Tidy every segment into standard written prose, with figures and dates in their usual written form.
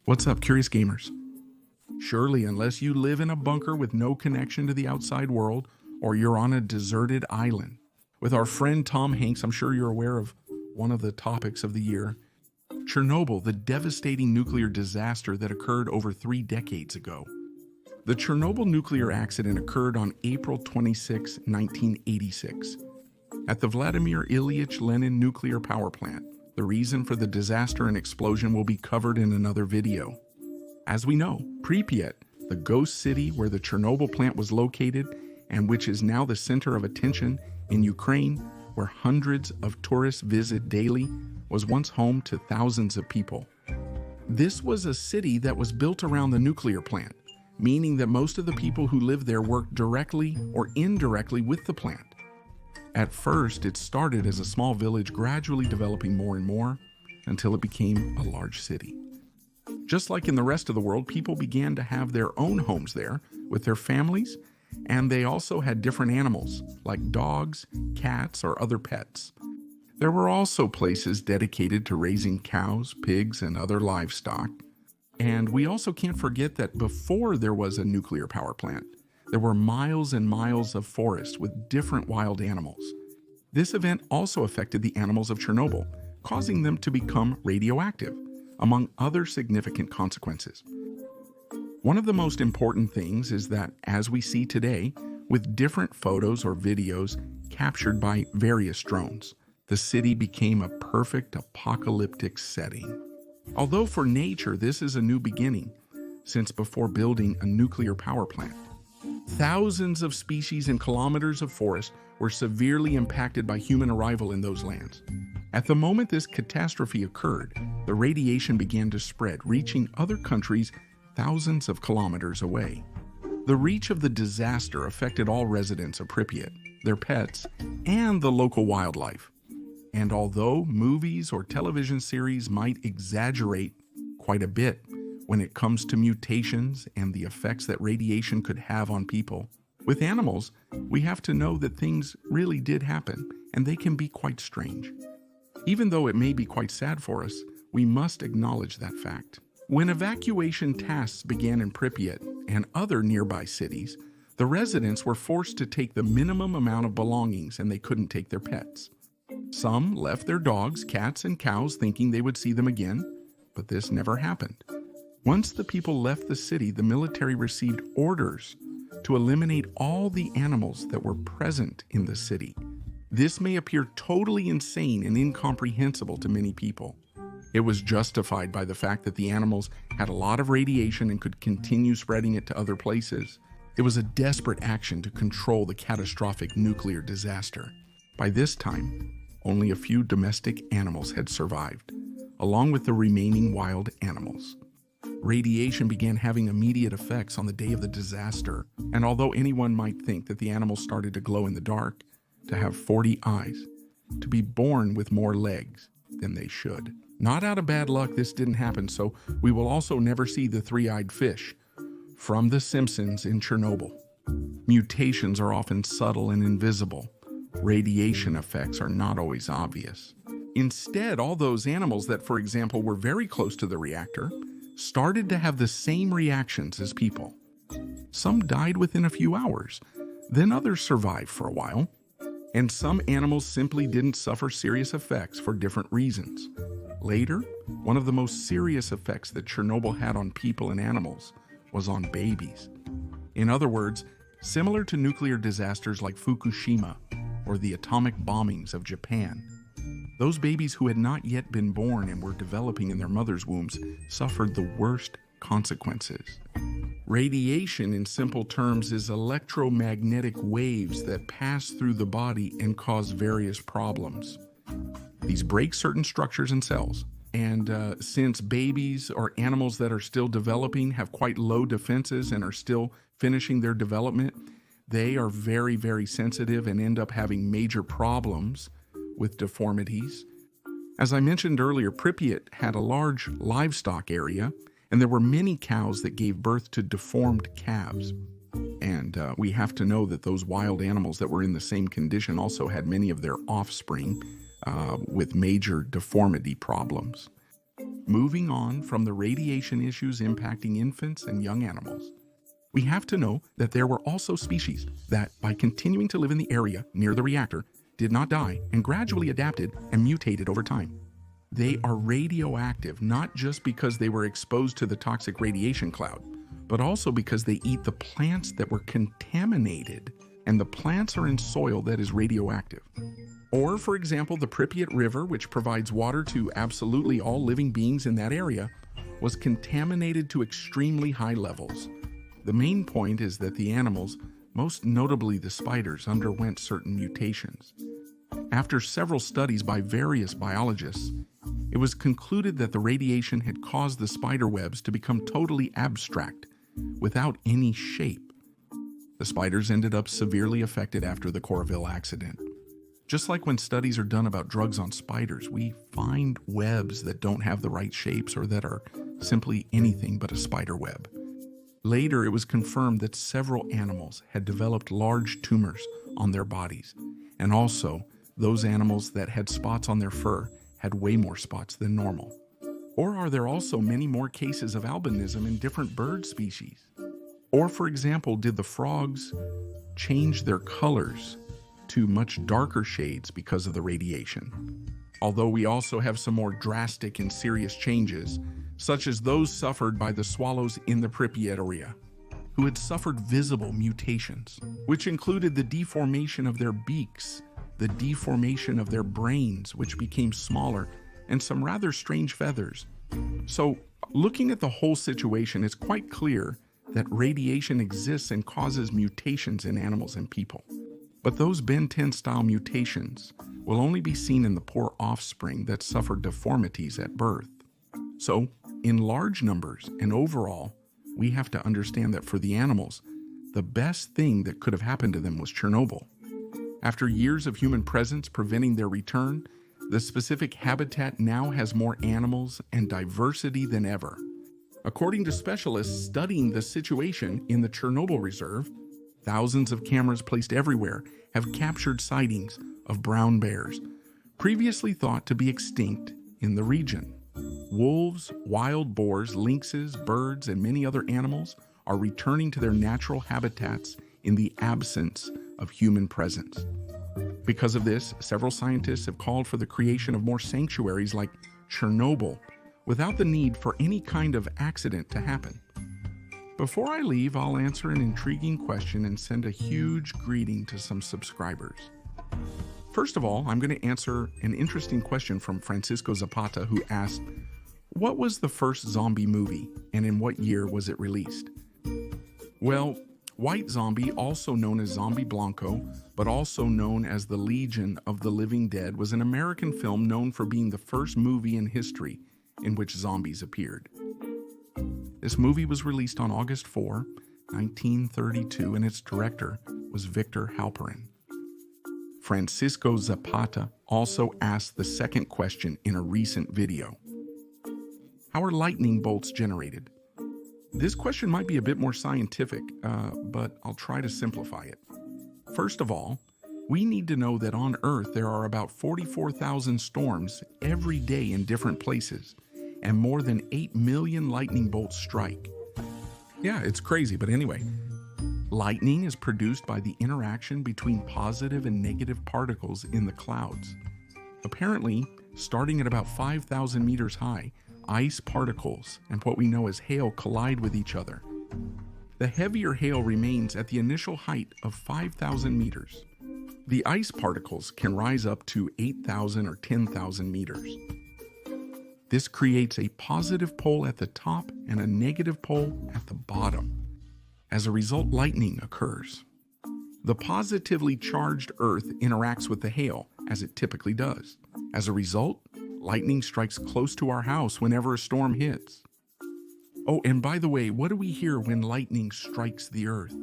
What's up, curious gamers? Surely, unless you live in a bunker with no connection to the outside world, or you're on a deserted island. With our friend Tom Hanks, I'm sure you're aware of one of the topics of the year, Chernobyl, the devastating nuclear disaster that occurred over 3 decades ago. The Chernobyl nuclear accident occurred on April 26, 1986, at the Vladimir Ilyich Lenin nuclear power plant. The reason for the disaster and explosion will be covered in another video. As we know, Pripyat, the ghost city where the Chernobyl plant was located and which is now the center of attention in Ukraine, where hundreds of tourists visit daily, was once home to thousands of people. This was a city that was built around the nuclear plant, meaning that most of the people who lived there worked directly or indirectly with the plant. At first, it started as a small village, gradually developing more and more until it became a large city. Just like in the rest of the world, people began to have their own homes there with their families, and they also had different animals like dogs, cats, or other pets. There were also places dedicated to raising cows, pigs, and other livestock. And we also can't forget that before there was a nuclear power plant, there were miles and miles of forest with different wild animals. This event also affected the animals of Chernobyl, causing them to become radioactive, among other significant consequences. One of the most important things is that, as we see today, with different photos or videos captured by various drones, the city became a perfect apocalyptic setting. Although for nature this is a new beginning, since before building a nuclear power plant, thousands of species and kilometers of forest were severely impacted by human arrival in those lands. At the moment this catastrophe occurred, the radiation began to spread, reaching other countries thousands of kilometers away. The reach of the disaster affected all residents of Pripyat, their pets, and the local wildlife. And although movies or television series might exaggerate quite a bit when it comes to mutations and the effects that radiation could have on people, with animals, we have to know that things really did happen, and they can be quite strange. Even though it may be quite sad for us, we must acknowledge that fact. When evacuation tasks began in Pripyat and other nearby cities, the residents were forced to take the minimum amount of belongings, and they couldn't take their pets. Some left their dogs, cats, and cows thinking they would see them again, but this never happened. Once the people left the city, the military received orders to eliminate all the animals that were present in the city. This may appear totally insane and incomprehensible to many people. It was justified by the fact that the animals had a lot of radiation and could continue spreading it to other places. It was a desperate action to control the catastrophic nuclear disaster. By this time, only a few domestic animals had survived, along with the remaining wild animals. Radiation began having immediate effects on the day of the disaster, and although anyone might think that the animals started to glow in the dark, to have 40 eyes, to be born with more legs than they should. Not out of bad luck, this didn't happen, so we will also never see the three-eyed fish from The Simpsons in Chernobyl. Mutations are often subtle and invisible. Radiation effects are not always obvious. Instead, all those animals that, for example, were very close to the reactor started to have the same reactions as people. Some died within a few hours, then others survived for a while, and some animals simply didn't suffer serious effects for different reasons. Later, one of the most serious effects that Chernobyl had on people and animals was on babies. In other words, similar to nuclear disasters like Fukushima or the atomic bombings of Japan, those babies who had not yet been born and were developing in their mother's wombs suffered the worst consequences. Radiation, in simple terms, is electromagnetic waves that pass through the body and cause various problems. These break certain structures and cells, and since babies or animals that are still developing have quite low defenses and are still finishing their development, they are very, very sensitive and end up having major problems with deformities. As I mentioned earlier, Pripyat had a large livestock area, and there were many cows that gave birth to deformed calves. And we have to know that those wild animals that were in the same condition also had many of their offspring with major deformity problems. Moving on from the radiation issues impacting infants and young animals, we have to know that there were also species that, by continuing to live in the area near the reactor, did not die and gradually adapted and mutated over time. They are radioactive not just because they were exposed to the toxic radiation cloud, but also because they eat the plants that were contaminated, and the plants are in soil that is radioactive. Or, for example, the Pripyat River, which provides water to absolutely all living beings in that area, was contaminated to extremely high levels. The main point is that the animals, most notably the spiders, underwent certain mutations. After several studies by various biologists, it was concluded that the radiation had caused the spider webs to become totally abstract, without any shape. The spiders ended up severely affected after the Coralville accident. Just like when studies are done about drugs on spiders, we find webs that don't have the right shapes or that are simply anything but a spider web. Later, it was confirmed that several animals had developed large tumors on their bodies, and also those animals that had spots on their fur had way more spots than normal. Or are there also many more cases of albinism in different bird species? Or, for example, did the frogs change their colors to much darker shades because of the radiation? Although we also have some more drastic and serious changes, such as those suffered by the swallows in the Pripyat area, who had suffered visible mutations, which included the deformation of their beaks, the deformation of their brains, which became smaller, and some rather strange feathers. So, looking at the whole situation, it's quite clear that radiation exists and causes mutations in animals and people. But those Ben 10-style mutations will only be seen in the poor offspring that suffered deformities at birth. So, in large numbers and overall, we have to understand that for the animals, the best thing that could have happened to them was Chernobyl. After years of human presence preventing their return, the specific habitat now has more animals and diversity than ever. According to specialists studying the situation in the Chernobyl reserve, thousands of cameras placed everywhere have captured sightings of brown bears, previously thought to be extinct in the region. Wolves, wild boars, lynxes, birds, and many other animals are returning to their natural habitats in the absence of human presence. Because of this, several scientists have called for the creation of more sanctuaries like Chernobyl, without the need for any kind of accident to happen. Before I leave, I'll answer an intriguing question and send a huge greeting to some subscribers. First of all, I'm going to answer an interesting question from Francisco Zapata, who asked, what was the first zombie movie and in what year was it released? Well, White Zombie, also known as Zombie Blanco, but also known as The Legion of the Living Dead, was an American film known for being the first movie in history in which zombies appeared. This movie was released on August 4, 1932, and its director was Victor Halperin. Francisco Zapata also asked the second question in a recent video. How are lightning bolts generated? This question might be a bit more scientific, but I'll try to simplify it. First of all, we need to know that on Earth there are about 44,000 storms every day in different places, and more than 8 million lightning bolts strike. Yeah, it's crazy, but anyway. Lightning is produced by the interaction between positive and negative particles in the clouds. Apparently, starting at about 5,000 meters high, ice particles and what we know as hail collide with each other. The heavier hail remains at the initial height of 5,000 meters. The ice particles can rise up to 8,000 or 10,000 meters. This creates a positive pole at the top and a negative pole at the bottom. As a result, lightning occurs. The positively charged Earth interacts with the hail, as it typically does. As a result, lightning strikes close to our house whenever a storm hits. Oh, and by the way, what do we hear when lightning strikes the Earth?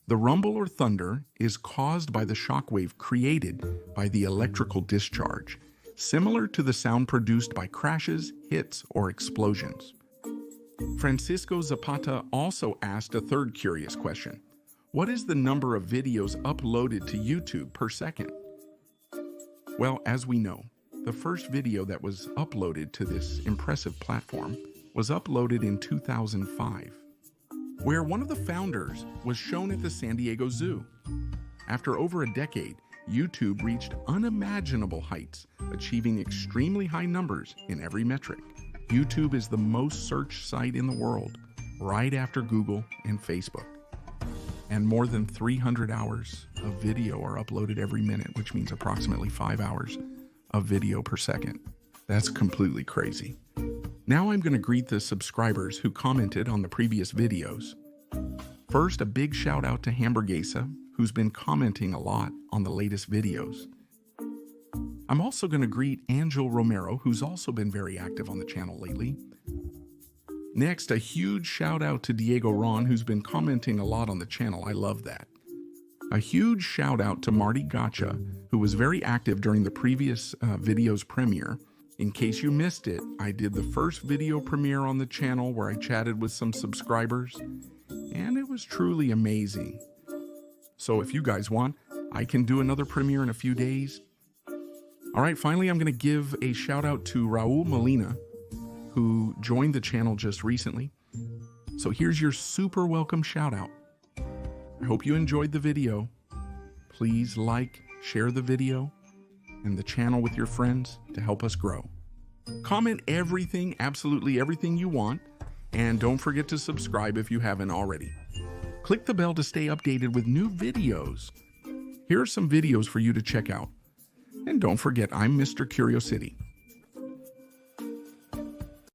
The rumble or thunder is caused by the shockwave created by the electrical discharge, similar to the sound produced by crashes, hits, or explosions. Francisco Zapata also asked a third curious question. What is the number of videos uploaded to YouTube per second? Well, as we know, The first video that was uploaded to this impressive platform was uploaded in 2005, where one of the founders was shown at the San Diego Zoo. After over a decade, YouTube reached unimaginable heights, achieving extremely high numbers in every metric. YouTube is the most searched site in the world, right after Google and Facebook. And more than 300 hours of video are uploaded every minute, which means approximately 5 hours of video per second. That's completely crazy. Now I'm going to greet the subscribers who commented on the previous videos. First, a big shout out to Hamburguesa, who's been commenting a lot on the latest videos. I'm also going to greet Angel Romero, who's also been very active on the channel lately. Next, a huge shout out to Diego Ron, who's been commenting a lot on the channel. I love that. A huge shout out to Marty Gotcha, who was very active during the previous video's premiere. In case you missed it, I did the first video premiere on the channel where I chatted with some subscribers, and it was truly amazing. So if you guys want, I can do another premiere in a few days. All right, finally, I'm going to give a shout out to Raul Molina, who joined the channel just recently. So here's your super welcome shout out. I hope you enjoyed the video. Please like, share the video and the channel with your friends to help us grow. Comment everything, absolutely everything you want, and don't forget to subscribe if you haven't already. Click the bell to stay updated with new videos. Here are some videos for you to check out. And don't forget, I'm Mr. Curiosity.